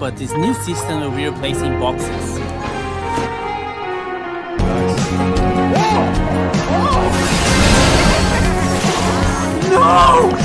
but this new system will be replacing boxes. No!